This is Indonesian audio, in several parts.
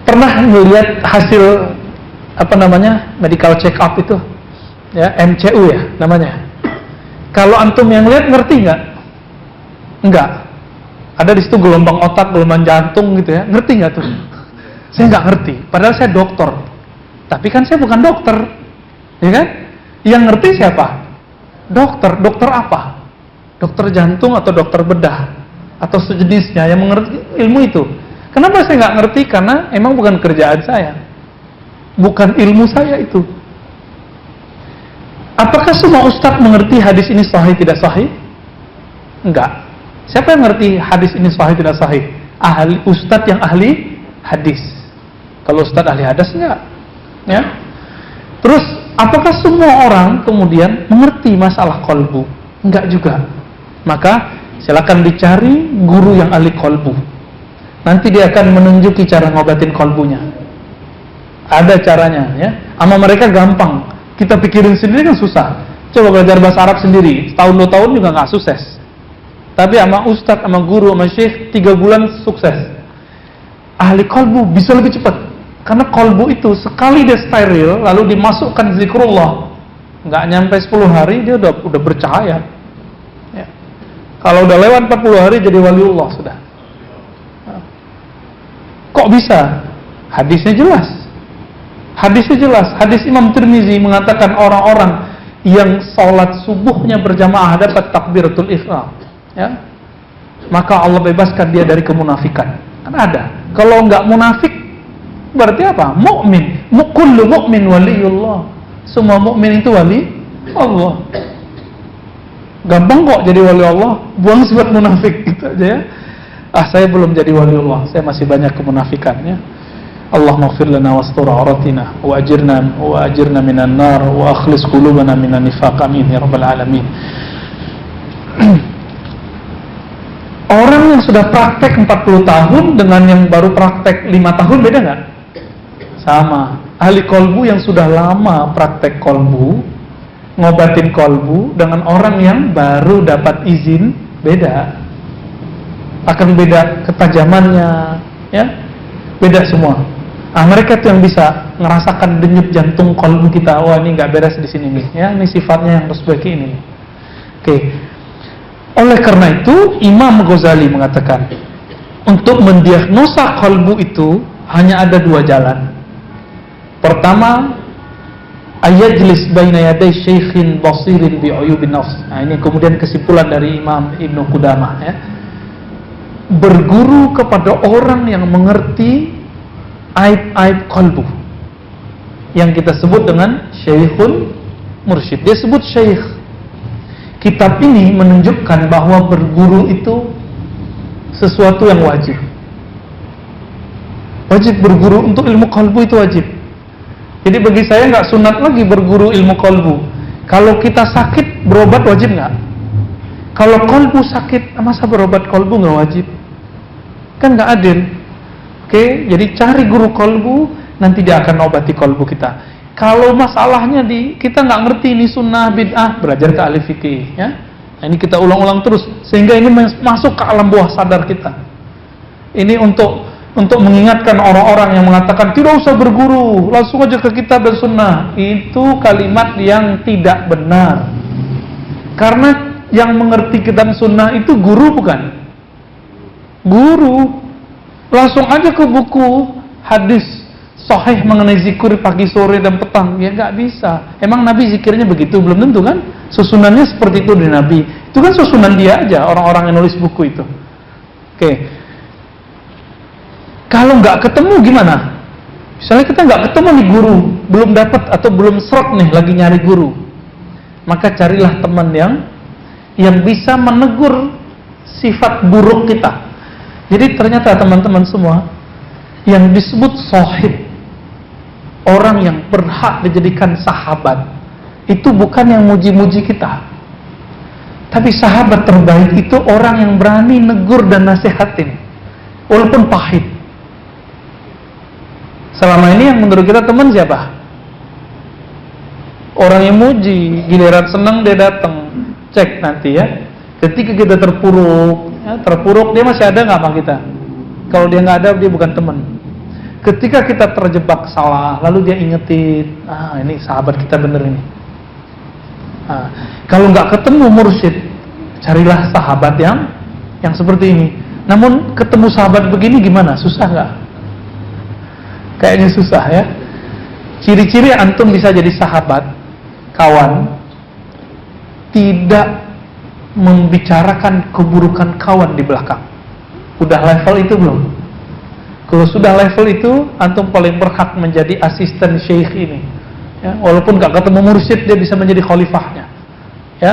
pernah melihat hasil medical check up itu, ya, MCU ya namanya. Kalau antum yang lihat ngerti nggak? Enggak. Ada di situ gelombang otak, gelombang jantung gitu ya. Ngerti nggak tuh? Saya nggak ngerti. Padahal saya dokter. Tapi kan saya bukan dokter, ya kan? Yang ngerti siapa? Dokter. Dokter apa? Dokter jantung atau dokter bedah atau sejenisnya yang mengerti ilmu itu. Kenapa saya nggak ngerti? Karena emang bukan kerjaan saya, bukan ilmu saya itu. Apakah semua ustadz mengerti hadis ini sahih tidak sahih? Enggak. Siapa yang ngerti hadis ini sahih tidak sahih? Ahli ustadz yang ahli hadis. Kalau ustadz ahli hadis enggak. Ya. Terus apakah semua orang kemudian mengerti masalah kolbu? Enggak juga. Maka silakan dicari guru yang ahli kolbu. Nanti dia akan menunjuki cara ngobatin kolbunya. Ada caranya, ya. Sama mereka gampang. Kita pikirin sendiri kan susah. Coba belajar bahasa Arab sendiri, setahun 2 tahun juga nggak sukses. Tapi sama ustadz, sama guru, sama syekh 3 bulan sukses. Ahli kolbu bisa lebih cepat. Karena kolbu itu sekali dia steril, lalu dimasukkan zikrullah, nggak nyampe 10 hari dia udah bercahaya. Ya. Kalau udah lewat 40 hari jadi waliullah sudah. Kok bisa? Hadisnya jelas. Hadisnya jelas. Hadis Imam Tirmizi mengatakan orang-orang yang sholat subuhnya berjamaah dapat takbiratul ihram, ya, maka Allah bebaskan dia dari kemunafikan. Kan ada. Kalau nggak munafik berarti apa? Mukmin. Kullu mukmin waliyullah. Semua mukmin itu wali Allah. Gampang kok jadi wali Allah. Buang sifat munafik gitu aja ya. Saya belum jadi waliullah, saya masih banyak kemunafikannya. Allahumma ighfir lana wastur auratina wa ajirna minan nar wa akhlis qulubana minan nifaq, amin ya rabbal alamin. Orang yang sudah praktek 40 tahun dengan yang baru praktek 5 tahun beda nggak? Sama. Ahli kolbu yang sudah lama praktek kolbu, ngobatin kolbu, dengan orang yang baru dapat izin beda. Akan beda ketajamannya, ya, beda semua. Mereka tuh yang bisa ngerasakan denyut jantung kolbu kita. Wah, ini nggak beres di sini nih, ya, ini sifatnya yang harus seperti ini. Oke. Oleh karena itu, Imam Ghazali mengatakan untuk mendiagnosa kolbu itu hanya ada 2 jalan. Pertama, ayajlis baina yaday syaikhin basirin bi uyubin nafs. Ini kemudian kesimpulan dari Imam Ibnu Qudamah, ya. Berguru kepada orang yang mengerti aib-aib kolbu, yang kita sebut dengan syekhul mursyid. Dia sebut syekh. Kitab ini menunjukkan bahwa berguru itu sesuatu yang wajib. Wajib berguru untuk ilmu kolbu itu wajib. Jadi bagi saya nggak sunat lagi berguru ilmu kolbu. Kalau kita sakit berobat wajib nggak? Kalau kolbu sakit, masa berobat kolbu nggak wajib? Kan nggak adil. Oke, jadi cari guru kolbu, nanti dia akan obati kolbu kita. Kalau masalahnya kita nggak ngerti ini sunnah bid'ah, belajar ke ahli fikih, ya. Nah, ini kita ulang-ulang terus sehingga ini masuk ke alam bawah sadar kita. Ini untuk mengingatkan orang-orang yang mengatakan tidak usah berguru, langsung aja ke kitab dan sunnah. Itu kalimat yang tidak benar. Karena yang mengerti kitab sunnah itu guru bukan? Guru. Langsung aja ke buku hadis sahih mengenai zikir pagi, sore, dan petang. Ya nggak bisa. Emang Nabi zikirnya begitu? Belum tentu kan? Susunannya seperti itu dari Nabi. Itu kan susunan dia aja, orang-orang yang nulis buku itu. Oke. Kalau nggak ketemu gimana? Misalnya kita nggak ketemu nih guru, belum dapat atau belum serot nih lagi nyari guru. Maka carilah teman yang bisa menegur sifat buruk kita. Jadi ternyata teman-teman semua, yang disebut sahib, orang yang berhak dijadikan sahabat, itu bukan yang muji-muji kita. Tapi sahabat terbaik itu orang yang berani negur dan nasihatin, walaupun pahit. Selama ini yang menurut kita teman siapa? Orang yang muji, giliran senang dia datang. Cek nanti ya. Ketika kita terpuruk dia masih ada nggak sama kita? Kalau dia nggak ada, dia bukan teman. ketika kita terjebak salah, lalu dia ingetin, ini sahabat kita bener ini. Kalau nggak ketemu mursyid, carilah sahabat yang seperti ini. Namun ketemu sahabat begini gimana? Susah nggak? Kayaknya susah ya. Ciri-ciri antum bisa jadi sahabat, kawan, tidak membicarakan keburukan kawan di belakang. Udah level itu belum? Kalau sudah level itu, antum paling berhak menjadi asisten syekh ini. Ya, walaupun gak ketemu mursyid, dia bisa menjadi khalifahnya. Ya.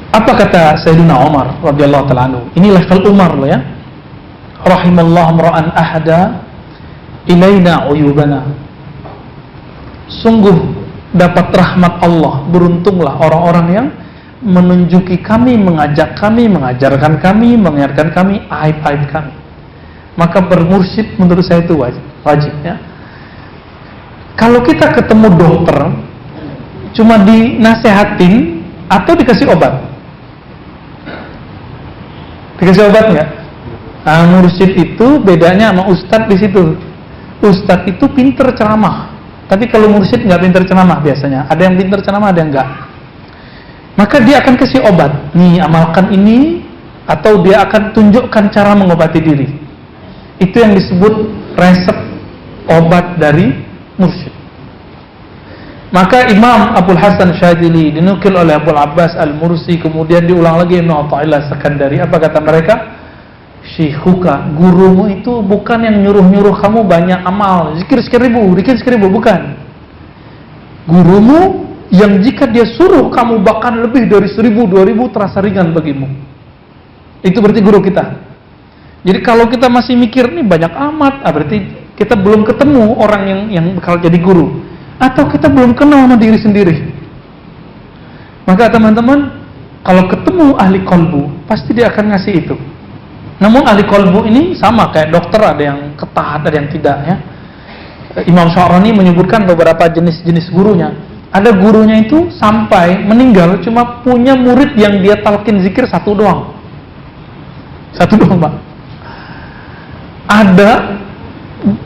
Apa kata Sayyidina Umar radhiyallahu ta'ala anhu? Ini level Umar loh ya. Rahimallahu ra'an ahada ilaina uyubana. Sungguh dapat rahmat Allah, beruntunglah orang-orang yang menunjuki kami, mengajak kami, mengajarkan kami, mengingatkan kami aib-aib kami. Maka bermursyid menurut saya itu wajib ya. Kalau kita ketemu dokter cuma dinasehatin atau dikasih obat? Dikasih obat nggak? Mursyid itu bedanya sama ustadz di situ. Ustadz itu pinter ceramah, tapi kalau mursyid nggak pinter ceramah biasanya. Ada yang pinter ceramah, ada yang nggak. Maka dia akan kasih obat. Nih, amalkan ini, atau dia akan tunjukkan cara mengobati diri. Itu yang disebut resep obat dari mursyid. Maka Imam Abul Hasan Syadzili dinukil oleh Abul Abbas Al-Mursi, kemudian diulang lagi Ibnu Athaillah Sekandari. Apa kata mereka? Syekhuka, gurumu itu bukan yang nyuruh-nyuruh kamu banyak amal, zikir seribu, bukan. Gurumu yang jika dia suruh kamu bahkan lebih dari 1000, 2000 terasa ringan bagimu. Itu berarti guru kita. Jadi kalau kita masih mikir nih banyak amat, berarti kita belum ketemu orang yang bakal jadi guru, atau kita belum kenal sama diri sendiri. Maka teman-teman, kalau ketemu ahli kolbu, pasti dia akan ngasih itu. Namun ahli kolbu ini sama kayak dokter, ada yang ketat, ada yang tidak ya. Imam Syarani menyebutkan beberapa jenis-jenis gurunya. Ada gurunya itu sampai meninggal cuma punya murid yang dia talkin zikir satu doang, Pak. Ada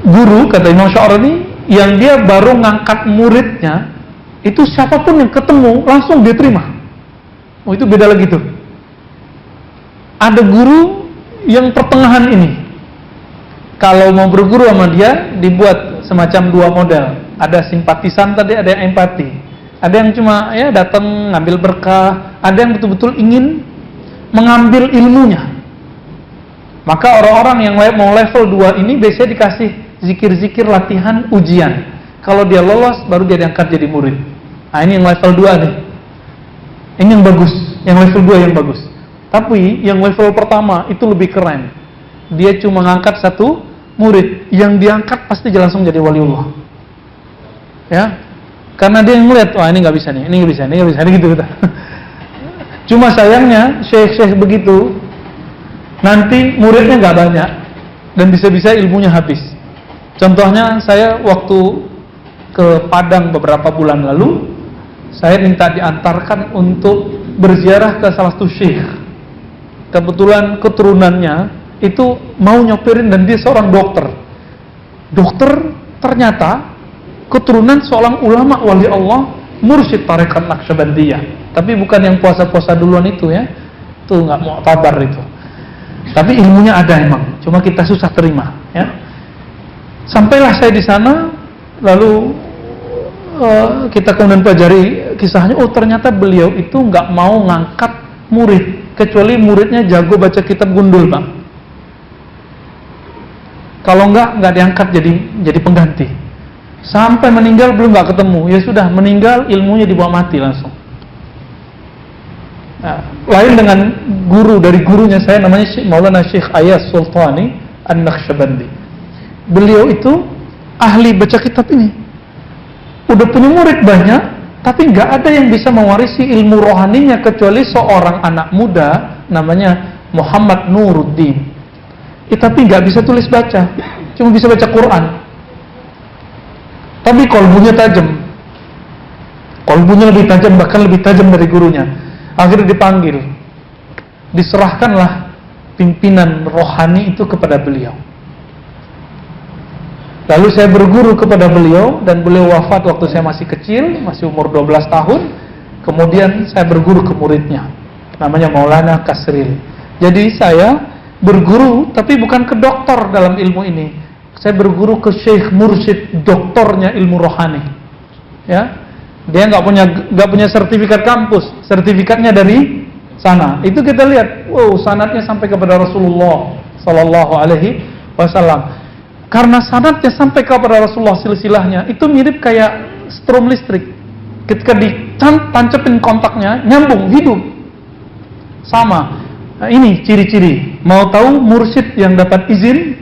guru, kata Imam Syarani, yang dia baru ngangkat muridnya, itu siapapun yang ketemu langsung dia terima. Itu beda lagi tuh. Ada guru yang pertengahan ini, kalau mau berguru sama dia dibuat semacam dua model. Ada simpatisan tadi, ada yang empati. Ada yang cuma ya datang ngambil berkah, ada yang betul-betul ingin mengambil ilmunya. Maka orang-orang yang mau level 2 ini biasanya dikasih zikir-zikir latihan ujian. Kalau dia lolos baru dia diangkat jadi murid. Ini yang level 2 nih. Ini yang bagus, yang level 2 yang bagus. Tapi yang level pertama itu lebih keren. Dia cuma ngangkat satu murid, yang diangkat pasti dia langsung jadi waliullah. Ya, karena dia yang ngeliat, wah ini nggak bisa nih, ini nggak bisa, ini nggak bisa, ini gitu. Cuma sayangnya syekh-syekh begitu, nanti muridnya nggak banyak dan bisa-bisa ilmunya habis. Contohnya saya waktu ke Padang beberapa bulan lalu, saya minta diantarkan untuk berziarah ke salah satu syekh. Kebetulan keturunannya itu mau nyopirin dan dia seorang dokter. Dokter ternyata keturunan seorang ulama wali Allah, mursyid tarekat Naqsyabandiyah. Tapi bukan yang puasa-puasa duluan itu ya. Itu nggak mau tabar itu. Tapi ilmunya ada emang, cuma kita susah terima ya. Sampailah saya di sana, lalu kita kemudian pelajari kisahnya. Oh ternyata beliau itu nggak mau ngangkat murid kecuali muridnya jago baca kitab gundul, Bang. Kalau nggak diangkat jadi pengganti. Sampai meninggal belum nggak ketemu. Ya sudah meninggal, ilmunya dibawa mati langsung. Nah, lain dengan guru dari gurunya saya, namanya Maulana Syekh Ayas Sultani An-Naqsyabandi. Beliau itu ahli baca kitab ini. Udah punya murid banyak, tapi nggak ada yang bisa mewarisi ilmu rohaninya kecuali seorang anak muda namanya Muhammad Nuruddin. Tapi nggak bisa tulis baca, cuma bisa baca Quran. Tapi kolbunya tajam. Kolbunya lebih tajam, bahkan lebih tajam dari gurunya. Akhirnya dipanggil, diserahkanlah pimpinan rohani itu kepada beliau. Lalu saya berguru kepada beliau, dan beliau wafat waktu saya masih kecil, masih umur 12 tahun. Kemudian saya berguru ke muridnya, namanya Maulana Kasril. Jadi saya berguru, tapi bukan ke doktor dalam ilmu ini. Saya berguru ke syekh mursyid, doktornya ilmu rohani. Ya, dia nggak punya sertifikat kampus, sertifikatnya dari sana. Itu kita lihat, wow, sanadnya sampai kepada Rasulullah Sallallahu Alaihi Wasallam. Karena sanadnya sampai kepada Rasulullah, silsilahnya itu mirip kayak strom listrik. Ketika ditancapin kontaknya, nyambung, hidup. Sama. Nah, ini ciri-ciri. Mau tahu mursyid yang dapat izin?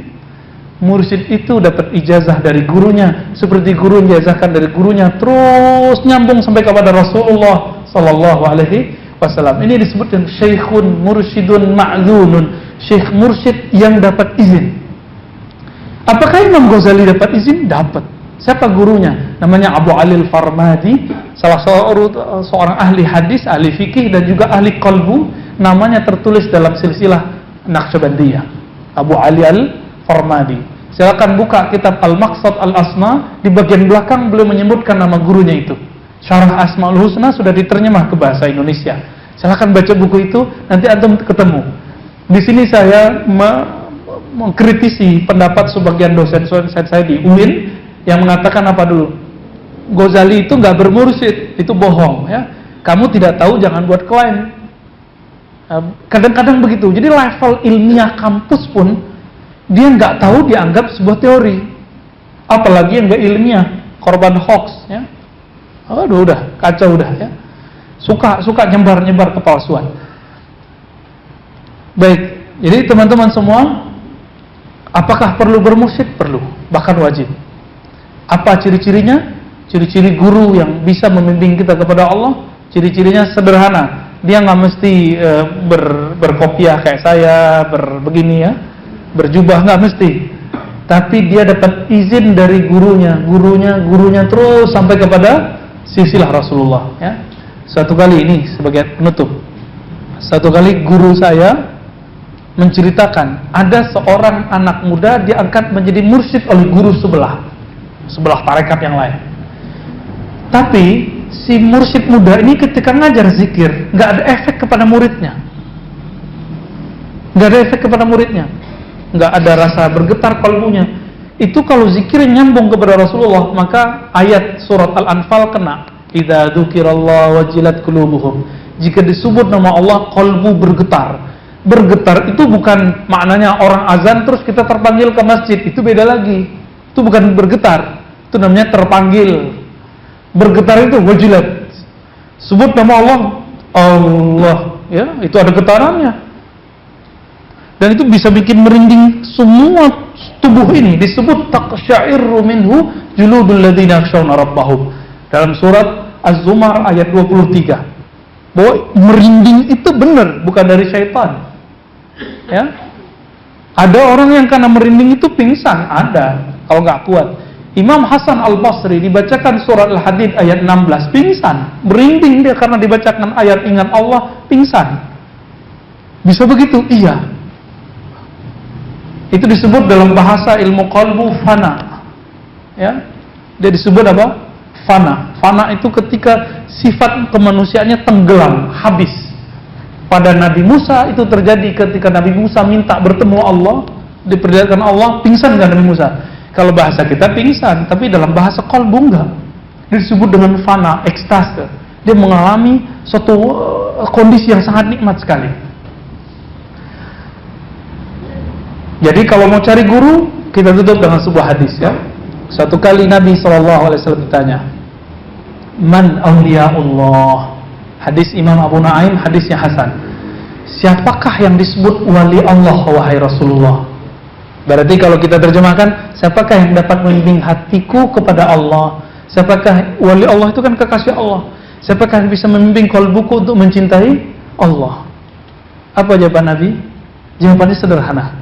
Mursyid itu dapat ijazah dari gurunya, seperti guru ijazahkan dari gurunya, terus nyambung sampai kepada Rasulullah Sallallahu Alaihi Wasallam. Ini disebutkan syekhun mursyidun ma'zunun, syekh mursyid yang dapat izin. Apakah Imam Ghazali dapat izin? Dapat. Siapa gurunya? Namanya Abu Ali Al-Farmadi, salah seorang ahli hadis, ahli fikih, dan juga ahli qalbu. Namanya tertulis dalam silsilah Naqsyabandiyah, Abu Ali Al-Farmadi. Silakan buka kitab Al-Maqsad Al-Asma. Di bagian belakang beliau menyebutkan nama gurunya itu. Syarah Asmaul Husna sudah diterjemah ke bahasa Indonesia. Silakan baca buku itu, nanti antum ketemu. Di sini saya mengkritisi pendapat sebagian dosen saya di UIN yang mengatakan apa dulu? Ghazali itu nggak bermursyid, itu bohong ya. Kamu tidak tahu, jangan buat klaim. Kadang-kadang begitu. Jadi level ilmiah kampus pun dia nggak tahu, dianggap sebuah teori. Apalagi yang nggak ilmiah, korban hoax ya. Aduh, udah kacau udah ya. Suka nyebar kepalsuan. Baik, jadi teman-teman semua, apakah perlu bermursyid? Perlu, bahkan wajib. Apa ciri-cirinya? Ciri-ciri guru yang bisa membimbing kita kepada Allah, ciri-cirinya sederhana. Dia nggak mesti berkopiah kayak saya, begini ya, berjubah, nggak mesti. Tapi dia dapat izin dari gurunya terus sampai kepada silsilah Rasulullah. Ya. Suatu kali ini sebagai penutup, satu kali guru saya menceritakan ada seorang anak muda diangkat menjadi mursyid oleh guru sebelah tarekat yang lain. Tapi si mursyid muda ini ketika ngajar zikir nggak ada efek kepada muridnya, nggak ada rasa bergetar kalbunya. Itu kalau zikir nyambung kepada Rasulullah, maka ayat surat Al-Anfal kena. Idza dzukirallahu wajilat qulubuhum. Jika disebut nama Allah, kalbu bergetar. Bergetar itu bukan maknanya orang azan terus kita terpanggil ke masjid, itu beda lagi. Itu bukan bergetar, itu namanya terpanggil. Bergetar itu wajilat. Sebut nama Allah, ya, itu ada getarannya. Dan itu bisa bikin merinding semua tubuh ini. Disebut taqsya'irru minhu juludul ladzina yakhshawna rabbahum. Dalam surat Az-Zumar ayat 23. Bahwa merinding itu benar, bukan dari syaitan. Ya. Ada orang yang karena merinding itu pingsan, ada kalau nggak kuat. Imam Hasan Al-Basri dibacakan surat Al-Hadid ayat 16, pingsan, merinding dia karena dibacakan ayat ingat Allah, pingsan. Bisa begitu? Iya. Itu disebut dalam bahasa ilmu qalbu fana. Ya. Dia disebut apa? Fana. Fana itu ketika sifat kemanusiaannya tenggelam, habis. Pada Nabi Musa itu terjadi ketika Nabi Musa minta bertemu Allah, diperlihatkan Allah, pingsan nggak Nabi Musa? Kalau bahasa kita pingsan, tapi dalam bahasa qalbu enggak. Dia disebut dengan fana, ekstase. Dia mengalami suatu kondisi yang sangat nikmat sekali. Jadi kalau mau cari guru, kita tutup dengan sebuah hadis ya. Suatu kali Nabi SAW ditanya, Man awliyaullah. Hadis Imam Abu Nu'aim, hadisnya Hasan. Siapakah yang disebut wali Allah wahai Rasulullah? Berarti kalau kita terjemahkan, siapakah yang dapat membimbing hatiku kepada Allah? Siapakah wali Allah itu kan kekasih Allah? Siapakah yang bisa membimbing qalbuku untuk mencintai Allah? Apa jawaban Nabi? Jawabannya sederhana.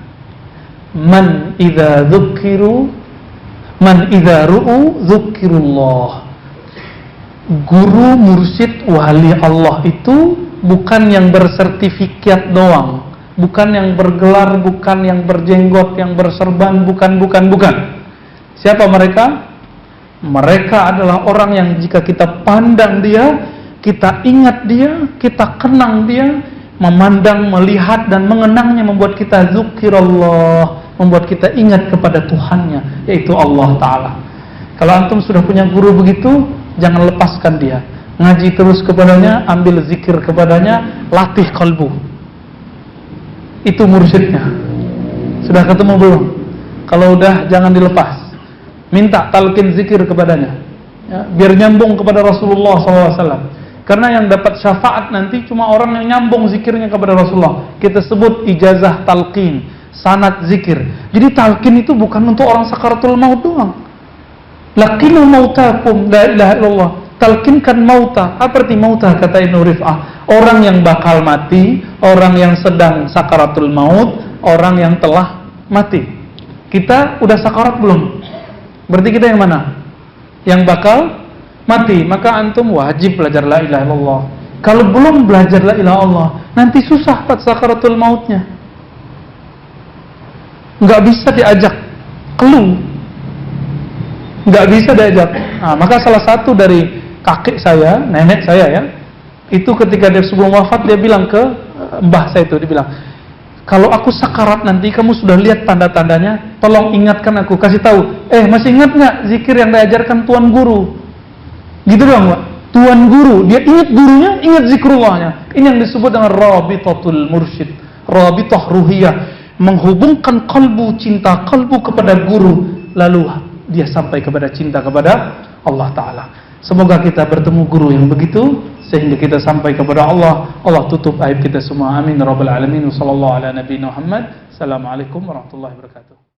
Man idza ru'u dzukirullah. Guru mursyid wali Allah itu bukan yang bersertifikat doang, bukan yang bergelar, bukan yang berjenggot, yang berserban, bukan. Siapa mereka? Mereka adalah orang yang jika kita pandang dia, kita ingat dia, kita kenang dia, memandang, melihat dan mengenangnya membuat kita zikirullah, membuat kita ingat kepada Tuhannya, yaitu Allah Ta'ala. Kalau antum sudah punya guru begitu, jangan lepaskan dia. Ngaji terus kepadanya, ambil zikir kepadanya, latih kalbu. Itu mursyidnya. Sudah ketemu belum? Kalau udah, jangan dilepas. Minta talqin zikir kepadanya, ya, biar nyambung kepada Rasulullah SAW. Karena yang dapat syafaat nanti cuma orang yang nyambung zikirnya kepada Rasulullah. Kita sebut ijazah talqin, sanad zikir. Jadi talqin itu bukan untuk orang sakaratul maut doang. Laqinu mautakum la ilaha illallah. Talqinkan mauta. Apa arti mauta? Kata Ibnu Rif'ah, orang yang bakal mati, orang yang sedang sakaratul maut, orang yang telah mati. Kita udah sakarat belum? Berarti kita yang mana? Yang bakal mati. Maka antum wajib belajar la ilaha illallah. Kalau belum belajar la ilaha illallah, nanti susah pada sakaratul mautnya. Nggak bisa diajak keluh, nggak bisa diajak. Nah, maka salah satu dari kakek saya, nenek saya ya, itu ketika dia sebelum wafat dia bilang ke mbah saya itu, dia bilang, kalau aku sakarat nanti kamu sudah lihat tanda-tandanya, tolong ingatkan aku, kasih tahu. Masih ingat nggak zikir yang diajarkan tuan guru? Gitu doang, Pak. Tuan guru, dia ingat gurunya, ingat zikrullahnya. Ini yang disebut dengan rabitatul mursyid, rabitah ruhiyah, menghubungkan kalbu, cinta kalbu kepada guru, lalu dia sampai kepada cinta kepada Allah Ta'ala. Semoga kita bertemu guru yang begitu sehingga kita sampai kepada Allah. Allah tutup aib kita semua. Amin rabbal alamin. Wassallallahu ala nabiyina Muhammad. Assalamualaikum warahmatullahi wabarakatuh.